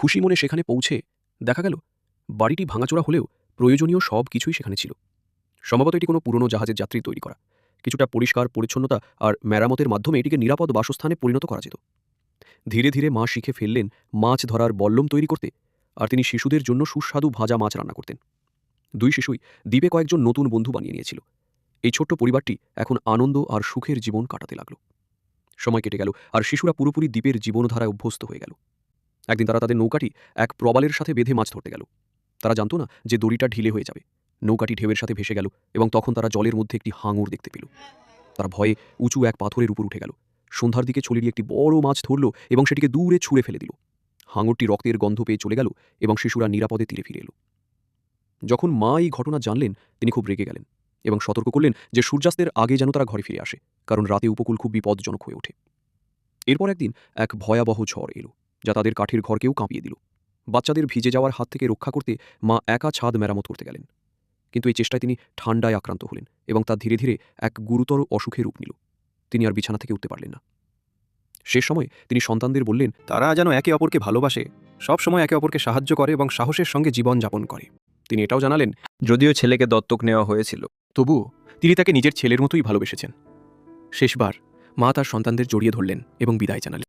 খুশি মনে সেখানে পৌঁছে দেখা গেল বাড়িটি ভাঙাচোরা হলেও প্রয়োজনীয় সব কিছুই সেখানে ছিল। সম্ভবত এটি কোনো পুরনো জাহাজের যাত্রী তৈরি করা। কিছুটা পরিষ্কার পরিচ্ছন্নতা আর মেরামতের মাধ্যমে এটিকে নিরাপদ বাসস্থানে পরিণত করা যেত। ধীরে ধীরে মা শিখে ফেললেন মাছ ধরার বল্লম তৈরি করতে, আর তিনি শিশুদের জন্য সুস্বাদু ভাজা মাছ রান্না করতেন। দুই শিশুই দ্বীপে কয়েকজন নতুন বন্ধু বানিয়ে নিয়েছিল। এই ছোট্ট পরিবারটি এখন আনন্দ আর সুখের জীবন কাটাতে লাগলো। সময় কেটে গেল আর শিশুরা পুরোপুরি দ্বীপের জীবনধারায় অভ্যস্ত হয়ে গেল। একদিন তারা তাদের নৌকাটি এক প্রবালের সাথে বেঁধে মাছ ধরতে গেল। তারা জানত না যে দড়িটা ঢিলে হয়ে যাবে। নৌকাটি ঢেউয়ের সাথে ভেসে গেল এবং তখন তারা জলের মধ্যে একটি হাঙর দেখতে পেল। তারা ভয়ে উঁচু এক পাথরের উপর উঠে গেল। সন্ধ্যার দিকে ছড়িয়ে একটি বড় মাছ ধরল এবং সেটিকে দূরে ছুঁড়ে ফেলে দিল। হাঙরটি রক্তের গন্ধ পেয়ে চলে গেল এবং শিশুরা নিরাপদে তীরে ফিরে এলো। যখন মা এই ঘটনা জানলেন তিনি খুব রেগে গেলেন এবং সতর্ক করলেন যে সূর্যাস্তের আগে যেন তারা ঘরে ফিরে আসে, কারণ রাতে উপকূল খুব বিপজ্জনক হয়ে ওঠে। এরপর একদিন এক ভয়াবহ ঝড় এলো যা তাদের কাঠের ঘরকেও কাঁপিয়ে দিল। বাচ্চাদের ভিজে যাওয়ার হাত থেকে রক্ষা করতে মা একা ছাদ মেরামত করতে গেলেন, কিন্তু এই চেষ্টায় তিনি ঠান্ডায় আক্রান্ত হলেন এবং তা ধীরে ধীরে এক গুরুতর অসুখে রূপ নিল। তিনি আর বিছানা থেকে উঠতে পারলেন না। শেষ সময় তিনি সন্তানদের বললেন, তারা যেন একে অপরকে ভালোবাসে, সব সময় একে অপরকে সাহায্য করে এবং সাহসের সঙ্গে জীবন যাপন করে। তিনি এটাও জানালেন, যদিও ছেলেকে দত্তক নেওয়া হয়েছিল, তবুও তিনি তাকে নিজের ছেলের মতোই ভালোবেসেছেন। শেষবার মা তার সন্তানদের জড়িয়ে ধরলেন এবং বিদায় জানালেন।